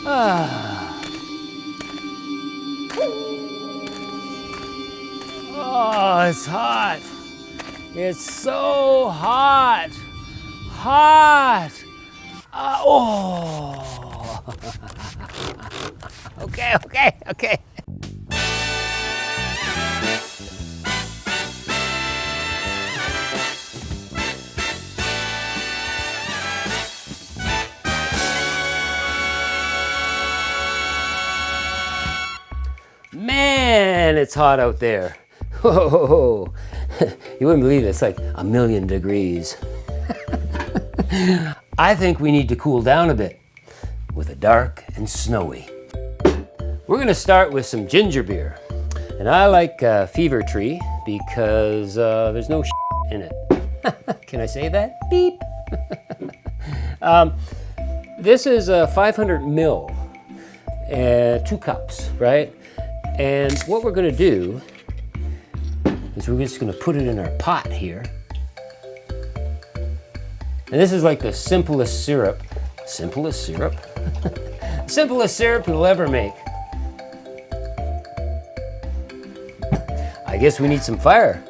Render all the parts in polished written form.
Ah. Oh, it's hot. It's so hot. Hot. Oh. Okay. Man, it's hot out there. Whoa. You wouldn't believe it, it's like 1,000,000 degrees. I think we need to cool down a bit with a dark and snowy. We're gonna start with some ginger beer. And I like Fever Tree because there's no in it. Can I say that? Beep. This is 500 ml, 2 cups, right? And what we're gonna do is we're just gonna put it in our pot here. And this is like the simplest syrup. Simplest syrup? Simplest syrup you'll ever make. I guess we need some fire.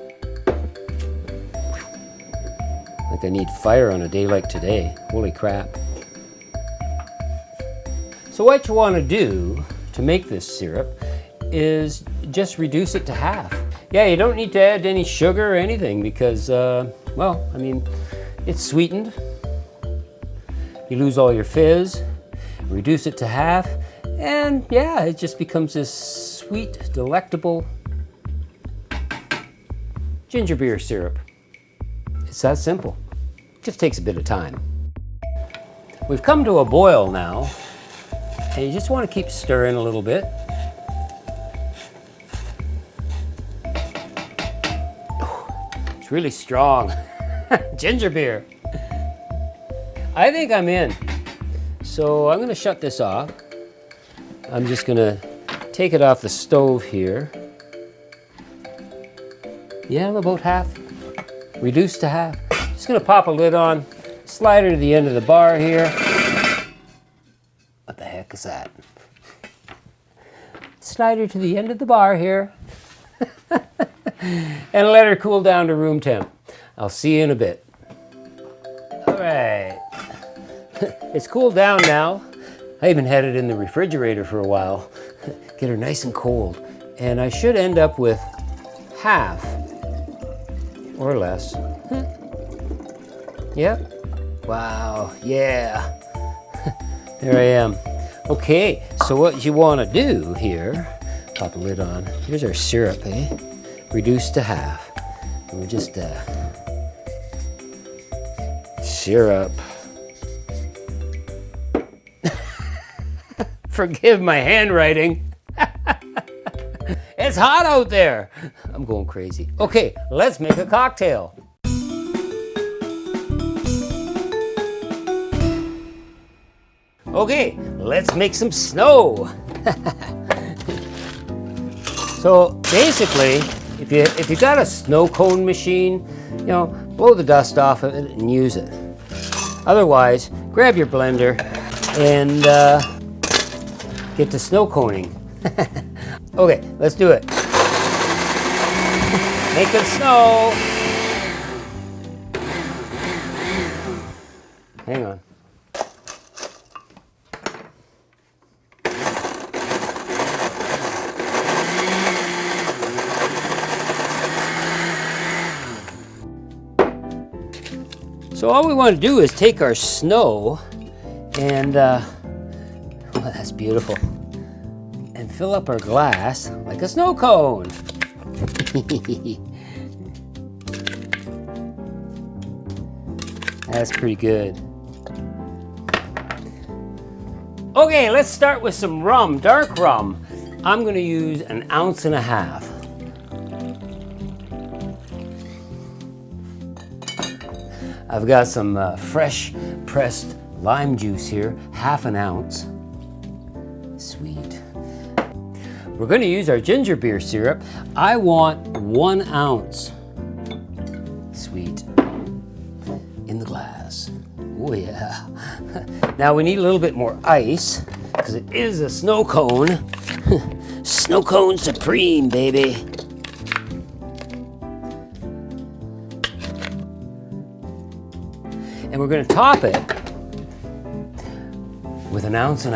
Like I need fire on a day like today. Holy crap. So what you wanna do to make this syrup is just reduce it to half. Yeah, you don't need to add any sugar or anything because, well, I mean, it's sweetened. You lose all your fizz, reduce it to half, and yeah, it just becomes this sweet, delectable ginger beer syrup. It's that simple. It just takes a bit of time. We've come to a boil now, and you just want to keep stirring a little bit. It's really strong. Ginger beer. I think I'm in. So I'm gonna shut this off. I'm just gonna take it off the stove here. Yeah, about half. Reduced to half. Just gonna pop a lid on, slide her to the end of the bar here. What the heck is that? Slide her to the end of the bar here. And let her cool down to room temp. I'll see you in a bit. All right. It's cooled down now. I even had it in the refrigerator for a while. Get her nice and cold. And I should end up with half or less. Yep. Wow, yeah. There I am. Okay, so what you want to do here, pop a lid on. Here's our syrup, eh? Reduced to half. And we just syrup. Forgive my handwriting. It's hot out there. I'm going crazy. Okay, let's make a cocktail. Okay, let's make some snow. So basically, if you got a snow cone machine, you know, blow the dust off of it and use it. Otherwise, grab your blender and get to snow coning. Okay, let's do it. Make it snow. Hang on. So all we want to do is take our snow and, oh, that's beautiful, and fill up our glass like a snow cone. That's pretty good. Okay, let's start with some rum, dark rum. I'm going to use 1.5 ounces. I've got some fresh pressed lime juice here, 1/2 ounce. Sweet. We're going to use our ginger beer syrup. I want 1 ounce. Sweet. In the glass. Oh yeah. Now we need a little bit more ice because it is a snow cone. Snow cone supreme, baby. And we're going to top it with 1.5 ounces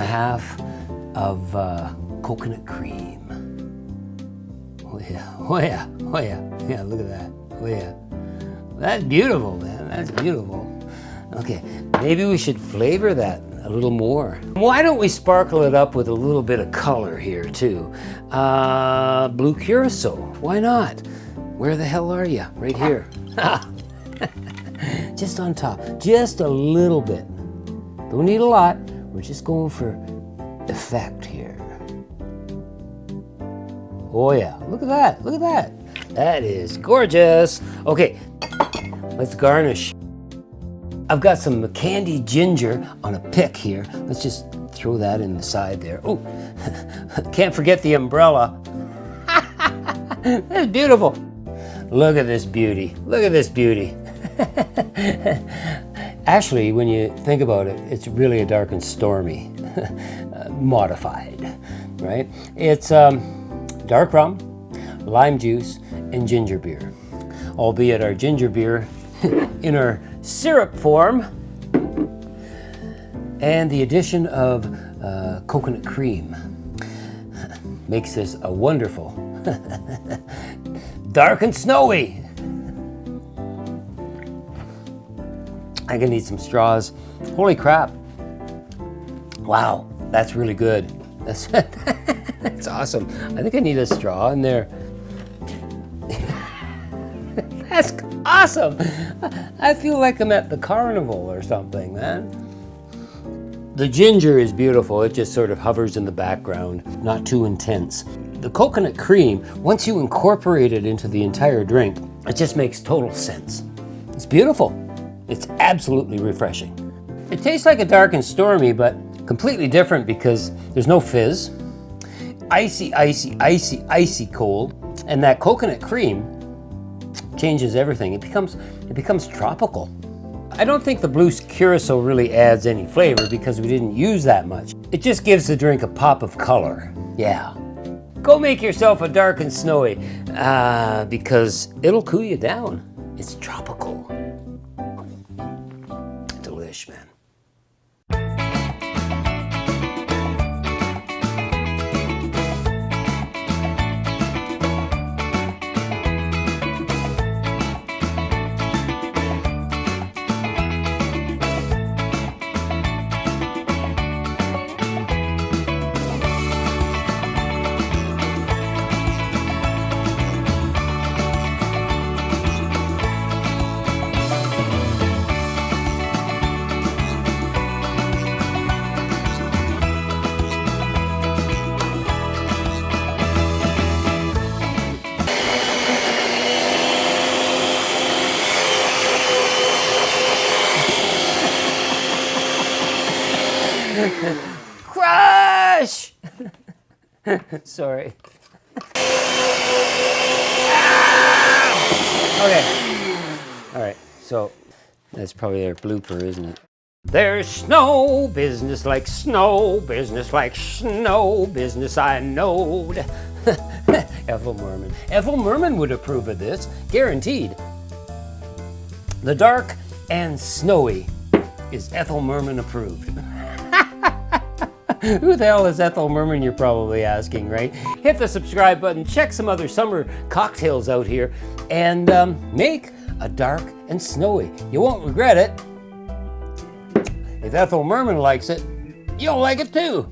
of coconut cream. Oh yeah, oh yeah, oh yeah. Yeah, look at that. Oh yeah. That's beautiful, man. That's beautiful. Okay, maybe we should flavor that a little more. Why don't we sparkle it up with a little bit of color here too? Blue curacao, why not? Where the hell are you? Right here. Just on top, just a little bit. Don't need a lot, we're just going for effect here. Oh yeah, look at that, look at that. That is gorgeous. Okay, let's garnish. I've got some candied ginger on a pick here. Let's just throw that in the side there. Oh, can't forget the umbrella. That's beautiful. Look at this beauty. Look at this beauty. Actually, when you think about it, it's really a dark and stormy, modified, right? It's dark rum, lime juice, and ginger beer. Albeit our ginger beer in our syrup form, and the addition of coconut cream makes this a wonderful dark and snowy. I'm gonna need some straws. Holy crap. Wow, that's really good. That's, that's awesome. I think I need a straw in there. That's awesome. I feel like I'm at the carnival or something, man. The ginger is beautiful. It just sort of hovers in the background, not too intense. The coconut cream, once you incorporate it into the entire drink, it just makes total sense. It's beautiful. It's absolutely refreshing. It tastes like a dark and stormy, but completely different because there's no fizz. Icy, icy, icy, icy cold. And that coconut cream changes everything. It becomes tropical. I don't think the blue curacao really adds any flavor because we didn't use that much. It just gives the drink a pop of color. Yeah. Go make yourself a dark and snowy because it'll cool you down. It's tropical. Delish, man. Crush! Sorry. Okay. All right, so that's probably our blooper, isn't it? There's snow business like snow business like snow business, I knowed. Ethel Merman. Ethel Merman would approve of this, guaranteed. The dark and snowy is Ethel Merman approved. Who the hell is Ethel Merman, you're probably asking, right? Hit the subscribe button, check some other summer cocktails out here, and make a dark and snowy. You won't regret it. If Ethel Merman likes it, you'll like it too.